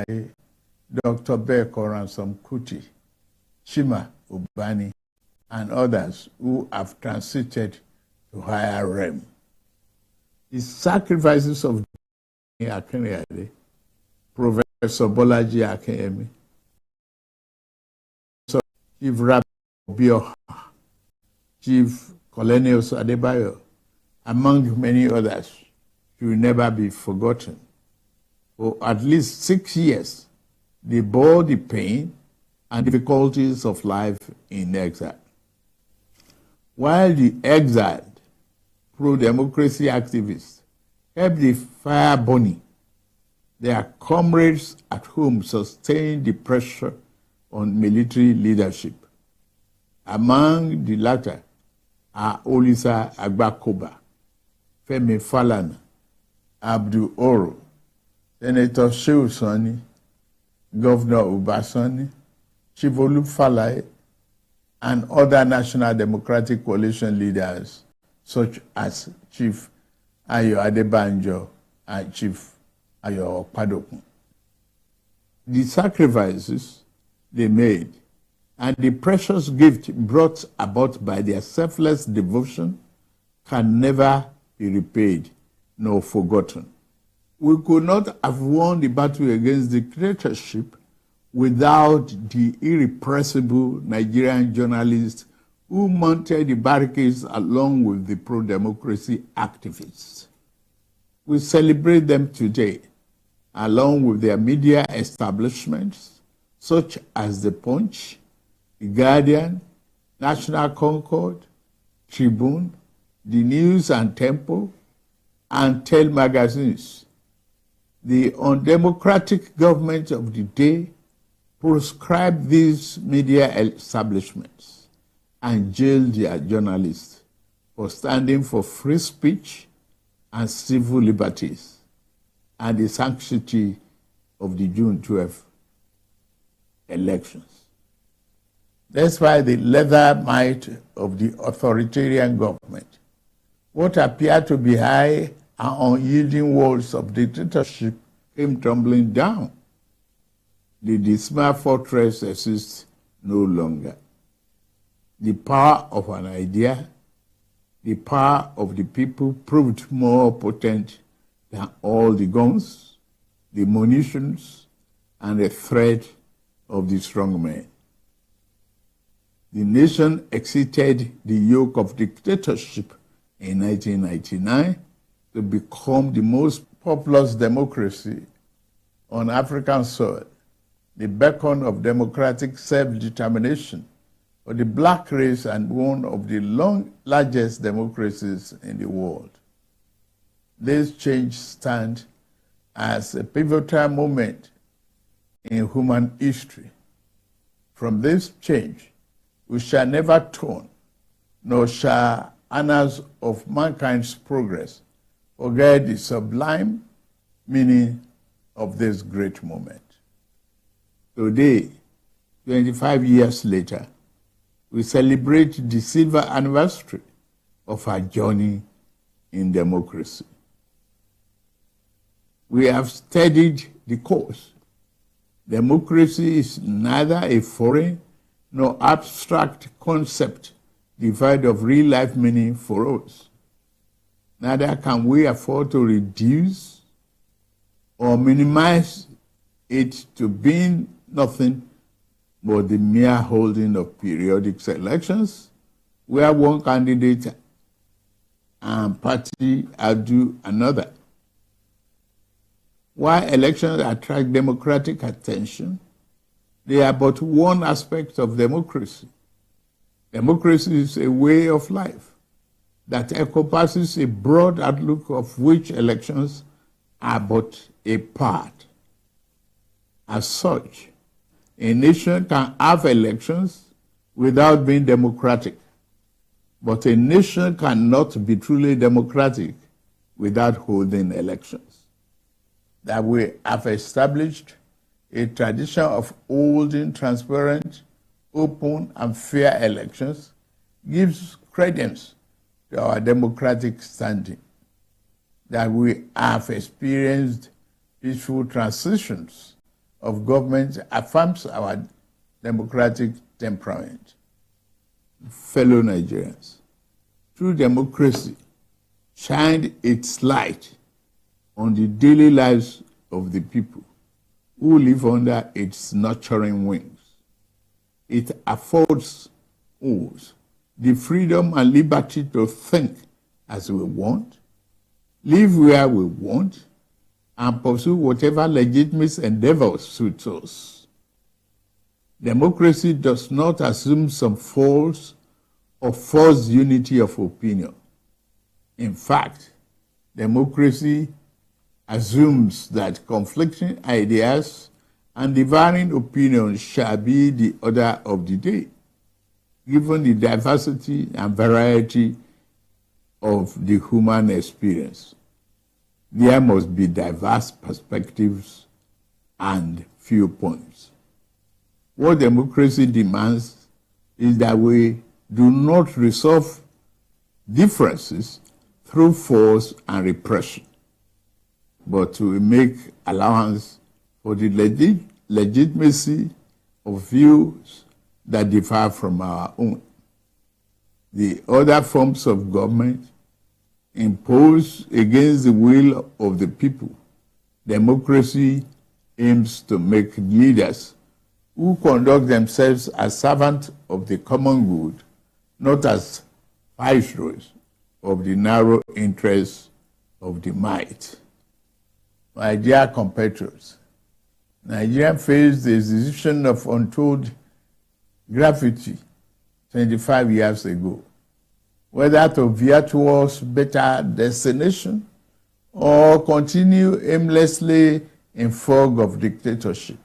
Ajayi, Dr. Beko Ransom Kuti, Chima Ubani, and others who have transited to higher realm. The sacrifices of Akinriyade, Professor Bolaji Akinyemi, Chief Rabbi Obio, Chief Colonel Adebayo, among many others, should never be forgotten. For at least 6 years, they bore the pain and difficulties of life in exile. While the exiled pro-democracy activists kept the fire burning, their comrades at home sustained the pressure on military leadership. Among the latter are Olisa Agbakoba, Femi Falana, Abdul Oro, Senator Shehu Sani, Governor Ubasani, Chivolu Falaye, and other National Democratic Coalition leaders such as Chief Ayo Adebanjo and Chief Ayo Okpadokun. The sacrifices they made and the precious gift brought about by their selfless devotion can never be repaid nor forgotten. We could not have won the battle against dictatorship without the irrepressible Nigerian journalists who mounted the barricades along with the pro-democracy activists. We celebrate them today, along with their media establishments, such as The Punch, The Guardian, National Concord, Tribune, The News and Tempo, and Tel magazines. The undemocratic government of the day proscribed these media establishments and jailed their journalists for standing for free speech and civil liberties and the sanctity of the June 12 elections. That's why the leather might of the authoritarian government, what appeared to be high and unyielding walls of dictatorship, came tumbling down. The dismal fortress exists no longer. The power of an idea, the power of the people proved more potent than all the guns, the munitions, and the threat of the strong men. The nation exited the yoke of dictatorship in 1999 to become the most populous democracy on African soil, the beacon of democratic self-determination for the black race and one of the largest democracies in the world. This change stands as a pivotal moment in human history. From this change, we shall never turn, nor shall annals of mankind's progress forget the sublime meaning of this great moment. Today, 25 years later, we celebrate the silver anniversary of our journey in democracy. We have studied the course. Democracy is neither a foreign nor abstract concept devoid of real-life meaning for us. Neither can we afford to reduce or minimize it to being nothing but the mere holding of periodic elections where one candidate and party outdo another. While elections attract democratic attention, they are but one aspect of democracy. Democracy is a way of life that encompasses a broad outlook of which elections are but a part. As such, a nation can have elections without being democratic, but a nation cannot be truly democratic without holding elections. That we have established a tradition of holding transparent, open, and fair elections gives credence to our democratic standing. That we have experienced peaceful transitions of government affirms our democratic temperament. Fellow Nigerians, true democracy shined its light on the daily lives of the people who live under its nurturing wings. It affords us the freedom and liberty to think as we want, live where we want, and pursue whatever legitimate endeavors suit us. Democracy does not assume some false or forced unity of opinion. In fact, democracy assumes that conflicting ideas and differing opinions shall be the order of the day, given the diversity and variety of the human experience. There must be diverse perspectives and viewpoints. What democracy demands is that we do not resolve differences through force and repression, but to make allowance for the legitimacy of views that differ from our own. The other forms of government imposed against the will of the people. Democracy aims to make leaders who conduct themselves as servants of the common good, not as viceroys of the narrow interests of the might. My dear compatriots, Nigeria faced the decision of untold gravity 25 years ago, whether to veer towards better destination or continue aimlessly in fog of dictatorship.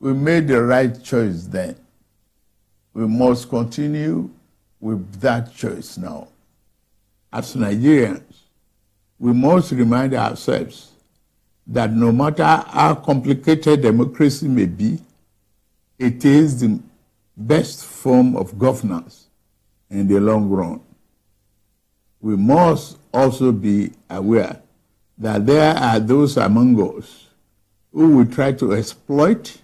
We made the right choice then. We must continue with that choice now. As Nigerians, we must remind ourselves that no matter how complicated democracy may be, it is the best form of governance in the long run. We must also be aware that there are those among us who will try to exploit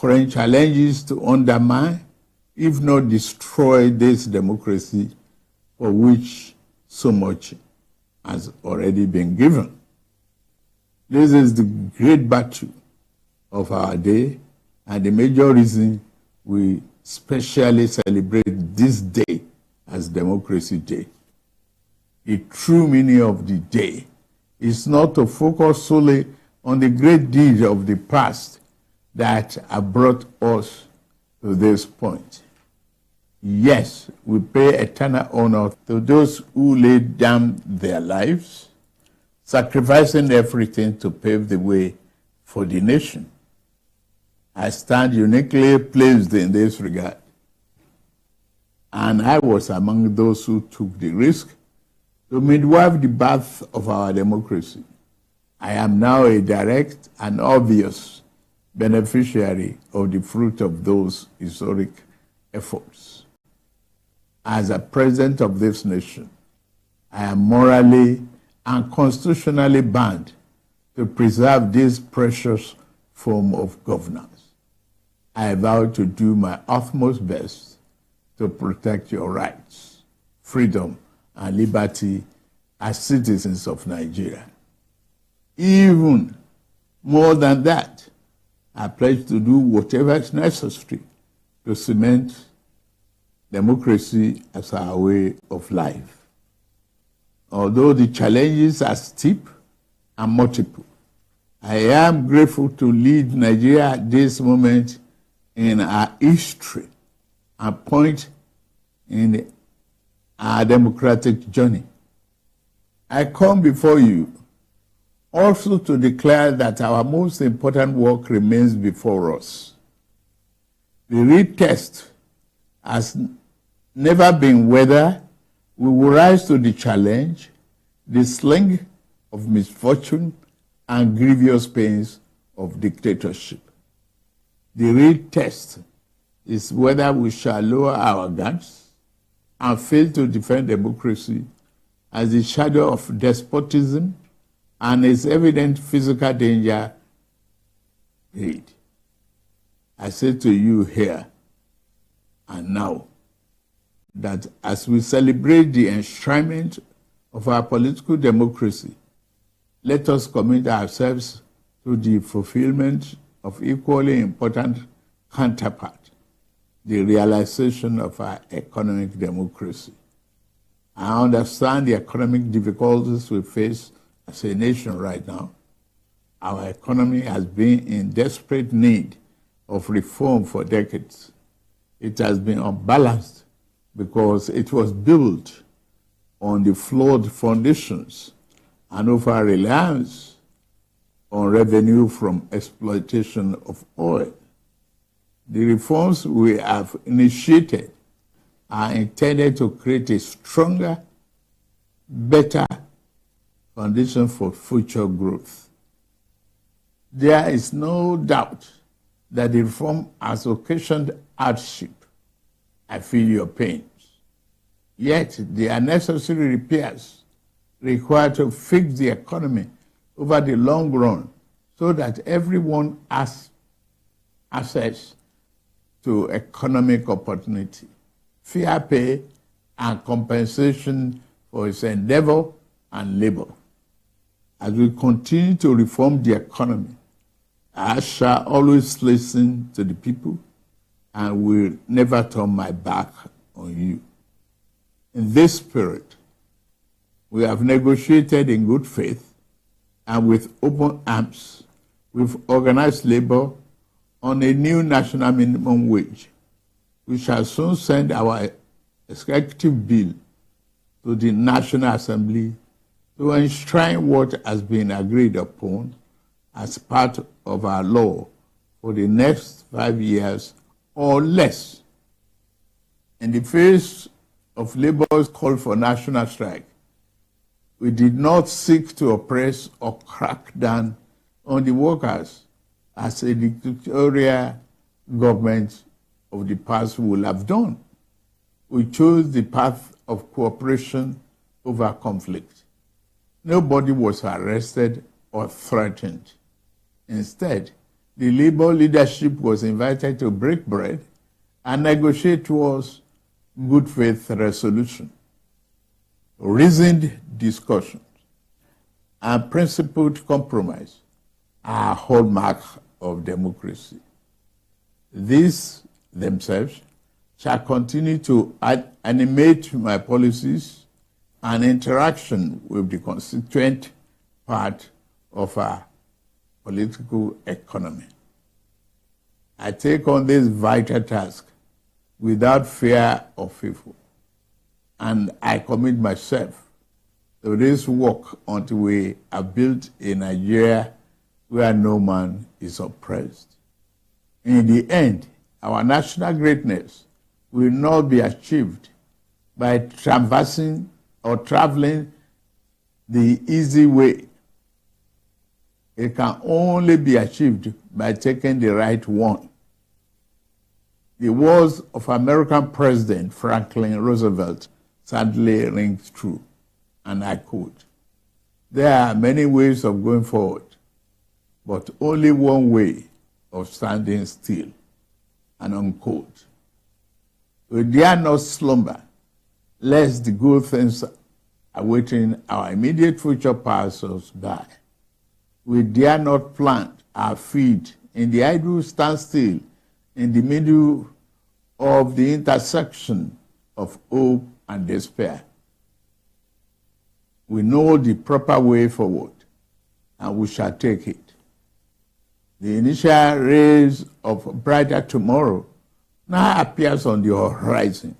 current challenges to undermine, if not destroy, this democracy for which so much has already been given. This is the great battle of our day and the major reason we specially celebrate this day as Democracy Day. The true meaning of the day is not to focus solely on the great deeds of the past that have brought us to this point. Yes, we pay eternal honor to those who laid down their lives, sacrificing everything to pave the way for the nation. I stand uniquely placed in this regard, and I was among those who took the risk to midwife the birth of our democracy. I am now a direct and obvious beneficiary of the fruit of those historic efforts. As a president of this nation, I am morally and constitutionally bound to preserve this precious form of governance. I vow to do my utmost best to protect your rights, freedom, and liberty as citizens of Nigeria. Even more than that, I pledge to do whatever is necessary to cement democracy as our way of life. Although the challenges are steep and multiple, I am grateful to lead Nigeria at this moment in our history and point in our democratic journey. I come before you also to declare that our most important work remains before us. The real test has never been whether we will rise to the challenge, the sling of misfortune and grievous pains of dictatorship. The real test is whether we shall lower our guards and fail to defend democracy as the shadow of despotism and its evident physical danger did. I say to you here and now that as we celebrate the enshrinement of our political democracy, let us commit ourselves to the fulfillment of equally important counterpart, the realization of our economic democracy. I understand the economic difficulties we face as a nation right now. Our economy has been in desperate need of reform for decades. It has been unbalanced because it was built on the flawed foundations and over reliance on revenue from exploitation of oil. The reforms we have initiated are intended to create a stronger, better foundation for future growth. There is no doubt that the reform has occasioned hardship. I feel your pains. Yet, they are necessary repairs required to fix the economy over the long run so that everyone has access to economic opportunity, fair pay, and compensation for its endeavor and labor. As we continue to reform the economy, I shall always listen to the people and will never turn my back on you. In this spirit, we have negotiated in good faith and with open arms with organized labor on a new national minimum wage. We shall soon send our executive bill to the National Assembly to enshrine what has been agreed upon as part of our law for the next 5 years or less. In the face of labor's call for national strike, we did not seek to oppress or crack down on the workers as a dictatorial government of the past would have done. We chose the path of cooperation over conflict. Nobody was arrested or threatened. Instead, the labor leadership was invited to break bread and negotiate towards good faith resolution. Reasoned discussions and principled compromise are a hallmark of democracy. These themselves shall continue to animate my policies and interaction with the constituent part of our political economy. I take on this vital task without fear or favor, and I commit myself to this work until we have built a Nigeria where no man is oppressed. In the end, our national greatness will not be achieved by traversing or traveling the easy way. It can only be achieved by taking the right one. The words of American President Franklin Roosevelt sadly rings true, and I quote, "There are many ways of going forward, but only one way of standing still," and unquote. We dare not slumber, lest the good things awaiting our immediate future pass us by. We dare not plant our feet in the idle standstill in the middle of the intersection of hope and despair. We know the proper way forward, and we shall take it. The initial rays of a brighter tomorrow now appears on the horizon.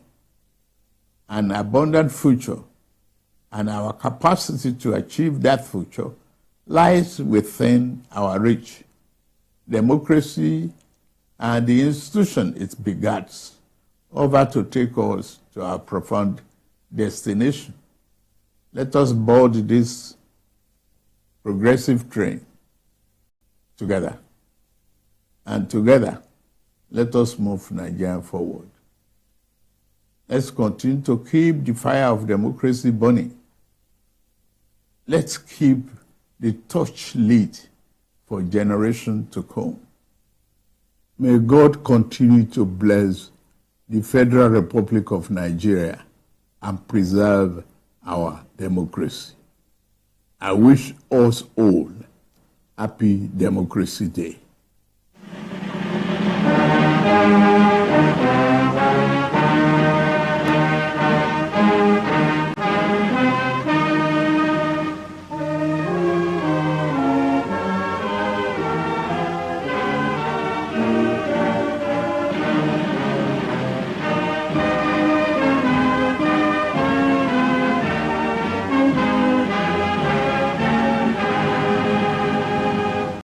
An abundant future and our capacity to achieve that future lies within our reach. Democracy and the institution it begets over to take us to our profound destination. Let us board this progressive train together. And together, let us move Nigeria forward. Let's continue to keep the fire of democracy burning. Let's keep the torch lit for generations to come. May God continue to bless the Federal Republic of Nigeria and preserve our democracy. I wish us all Happy Democracy Day.